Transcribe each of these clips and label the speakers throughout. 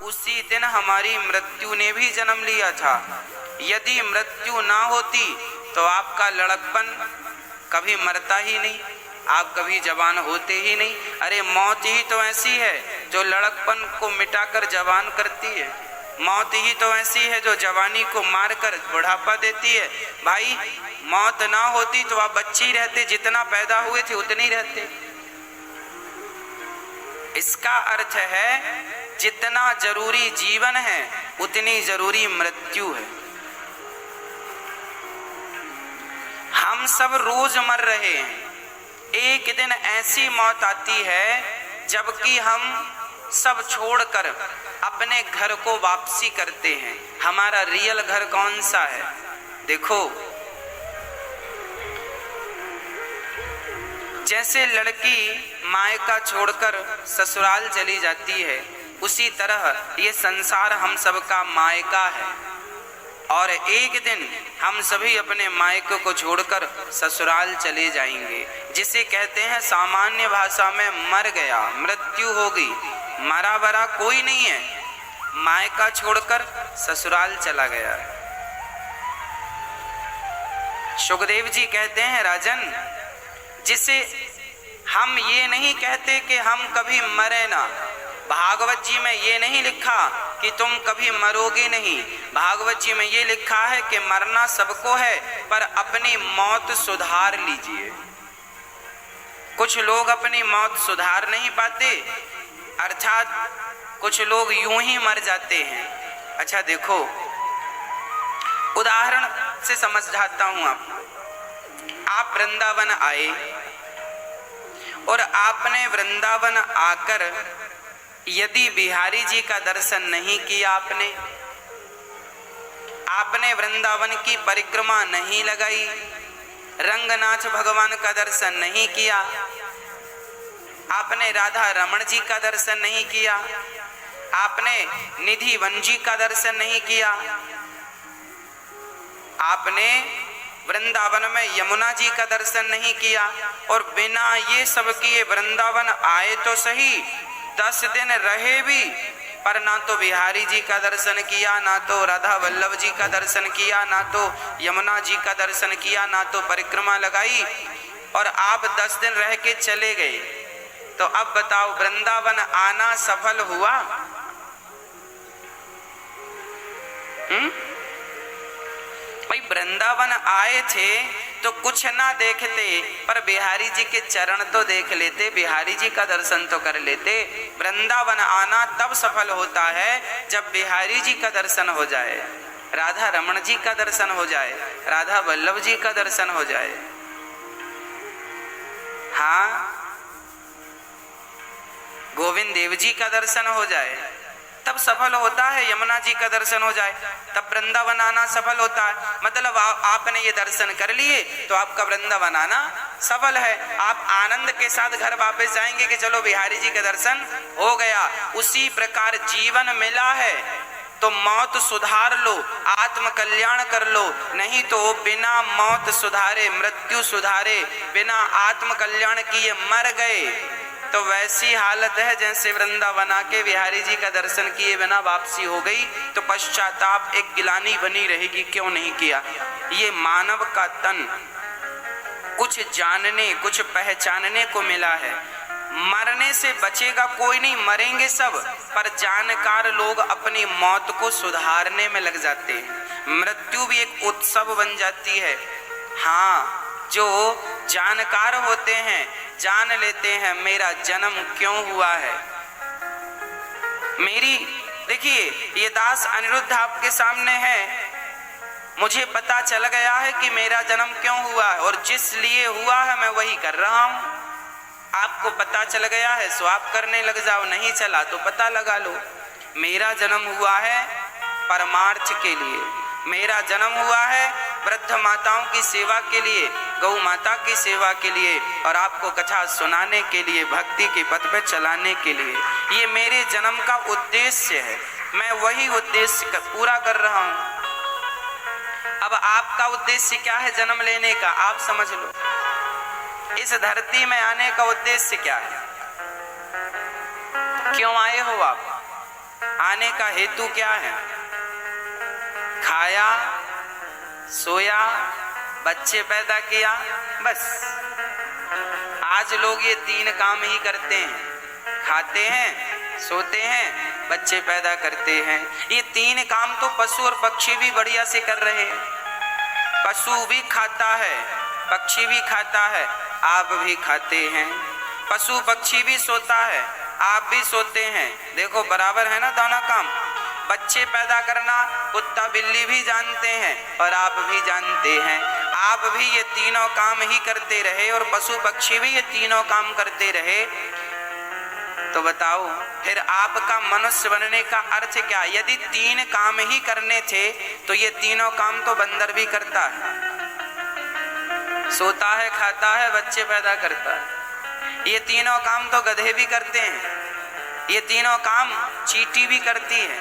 Speaker 1: उसी दिन हमारी मृत्यु ने भी जन्म लिया था। यदि मृत्यु ना होती तो आपका लड़कपन कभी मरता ही नहीं, आप कभी जवान होते ही नहीं। अरे मौत ही तो ऐसी है जो लड़कपन को मिटाकर जवान करती है। मौत ही तो ऐसी है जो जवानी को मारकर बुढ़ापा देती है। भाई मौत ना होती तो आप बच्चे ही रहते, जितना पैदा हुए थे उतने ही रहते। इसका अर्थ है जितना जरूरी जीवन है उतनी जरूरी मृत्यु है। हम सब रोज मर रहे हैं। एक दिन ऐसी मौत आती है जबकि हम सब छोड़कर अपने घर को वापसी करते हैं। हमारा रियल घर कौन सा है? देखो, जैसे लड़की मायका छोड़कर ससुराल चली जाती है, उसी तरह ये संसार हम सबका मायका है और एक दिन हम सभी अपने मायके को छोड़कर ससुराल चले जाएंगे, जिसे कहते हैं सामान्य भाषा में मर गया, मृत्यु हो गई। मरा बरा कोई नहीं है, मायका छोड़कर ससुराल चला गया। सुखदेव जी कहते हैं राजन, जिसे हम ये नहीं कहते कि हम कभी मरे ना। भागवत जी में ये नहीं लिखा कि तुम कभी मरोगे नहीं। भागवत जी में ये लिखा है कि मरना सबको है, पर अपनी मौत सुधार लीजिए। कुछ लोग अपनी मौत सुधार नहीं पाते, अर्थात कुछ लोग यूं ही मर जाते हैं। अच्छा देखो, उदाहरण से समझाता हूं आपको। आप वृंदावन आए और आपने वृंदावन आकर यदि बिहारी जी का दर्शन नहीं किया, आपने वृंदावन की परिक्रमा नहीं लगाई, रंगनाथ भगवान का दर्शन नहीं किया, आपने राधा रमण जी का दर्शन नहीं किया, आपने निधि वन जी का दर्शन नहीं किया, आपने वृंदावन में यमुना जी का दर्शन नहीं किया, और बिना ये सब किए वृंदावन आए तो सही, 10 दिन रहे भी, पर ना तो बिहारी जी का दर्शन किया, ना तो राधा वल्लभ जी का दर्शन किया, ना तो यमुना जी का दर्शन किया, ना तो परिक्रमा लगाई, और आप 10 दिन रह के चले गए। तो अब बताओ, वृंदावन आना सफल हुआ? भाई वृंदावन आए थे तो कुछ ना देखते, पर बिहारी जी के चरण तो देख लेते, बिहारी जी का दर्शन तो कर लेते। वृंदावन आना तब सफल होता है जब बिहारी जी का दर्शन हो जाए, राधा रमण जी का दर्शन हो जाए, राधा वल्लभ जी का दर्शन हो जाए। हाँ, गोविंद देव जी का दर्शन हो जाए, तब सफल होता है। यमुना जी का दर्शन हो जाए तब वृंदावन आना सफल होता है। मतलब आपने ये दर्शन कर लिए तो आपका वृंदावन आना सफल है। आप आनंद के साथ घर वापस जाएंगे कि चलो बिहारी जी का दर्शन हो गया। उसी प्रकार जीवन मिला है तो मौत सुधार लो, आत्म कल्याण कर लो, नहीं तो बिना मौत सुधारे, मृत्यु सुधारे, बिना आत्म कल्याण किए मर गए तो वैसी हालत है जैसे वृंदावन आके बिहारी जी का दर्शन किए बिना वापसी हो गई, तो पश्चाताप एक गिलानी बनी रहेगी, क्यों नहीं किया। ये मानव का तन कुछ जानने, कुछ पहचानने को मिला है। मरने से बचेगा कोई नहीं, मरेंगे सब, पर जानकार लोग अपनी मौत को सुधारने में लग जाते हैं। मृत्यु भी एक उत्सव बन जाती है। हाँ, जो जानकार होते हैं जान लेते हैं मेरा जन्म क्यों हुआ है। मेरी देखिए, ये दास अनिरुद्ध आपके सामने है, मुझे पता चल गया है कि मेरा जन्म क्यों हुआ है और जिस लिए हुआ है मैं वही कर रहा हूं। आपको पता चल गया है सो आप करने लग जाओ, नहीं चला तो पता लगा लो। मेरा जन्म हुआ है परमार्थ के लिए, मेरा जन्म हुआ है वृद्ध माताओं की सेवा के लिए, गौ माता की सेवा के लिए, और आपको कथा सुनाने के लिए, भक्ति के पथ पे चलाने के लिए। ये मेरे जन्म का उद्देश्य है, मैं वही उद्देश्य पूरा कर रहा हूं। अब आपका उद्देश्य क्या है जन्म लेने का, आप समझ लो। इस धरती में आने का उद्देश्य क्या है, क्यों आए हो आप? आने का हेतु क्या है? खाया, सोया, बच्चे पैदा किया, बस। आज लोग ये 3 काम ही करते हैं, खाते हैं, सोते हैं, बच्चे पैदा करते हैं। ये 3 काम तो पशु और पक्षी भी बढ़िया से कर रहे हैं। पशु भी खाता है, पक्षी भी खाता है, आप भी खाते हैं। पशु पक्षी भी सोता है, आप भी सोते हैं। देखो बराबर है ना दोनों काम। बच्चे पैदा करना कुत्ता बिल्ली भी जानते हैं और आप भी जानते हैं। आप भी ये तीनों काम ही करते रहे और पशु पक्षी भी ये तीनों काम करते रहे, तो बताओ फिर आपका मनुष्य बनने का अर्थ क्या? यदि 3 काम ही करने थे तो ये तीनों काम तो बंदर भी करता है, सोता है, खाता है, बच्चे पैदा करता है। ये तीनों काम तो गधे भी करते हैं, ये तीनों काम चींटी भी करती है,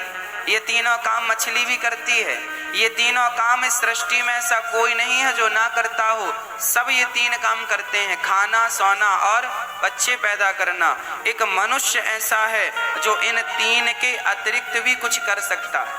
Speaker 1: ये तीनों काम मछली भी करती है। ये तीनों काम इस सृष्टि में ऐसा कोई नहीं है जो ना करता हो। सब ये 3 काम करते हैं, खाना, सोना और बच्चे पैदा करना। एक मनुष्य ऐसा है जो इन 3 के अतिरिक्त भी कुछ कर सकता है।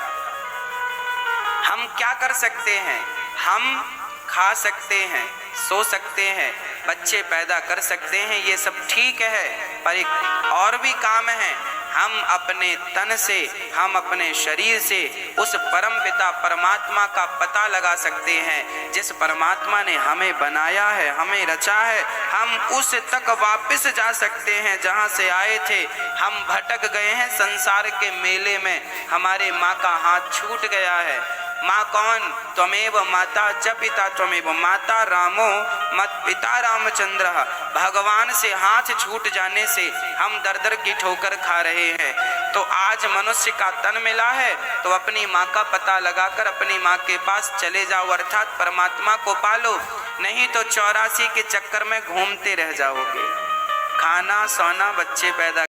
Speaker 1: हम क्या कर सकते हैं? हम खा सकते हैं, सो सकते हैं, बच्चे पैदा कर सकते हैं, ये सब ठीक है। पर एक और भी काम है, हम अपने तन से, हम अपने शरीर से उस परम पिता परमात्मा का पता लगा सकते हैं जिस परमात्मा ने हमें बनाया है, हमें रचा है। हम उस तक वापस जा सकते हैं जहाँ से आए थे। हम भटक गए हैं संसार के मेले में, हमारे माँ का हाथ छूट गया है। माँ कौन? त्वमेव माता च पिता त्वमेव माता रामो मत पिता रामचंद्र। भगवान से हाथ छूट जाने से हम दर दर की ठोकर खा रहे हैं। तो आज मनुष्य का तन मिला है तो अपनी माँ का पता लगाकर अपनी माँ के पास चले जाओ, अर्थात परमात्मा को पालो। नहीं तो 84 के चक्कर में घूमते रह जाओगे। खाना, सोना, बच्चे पैदा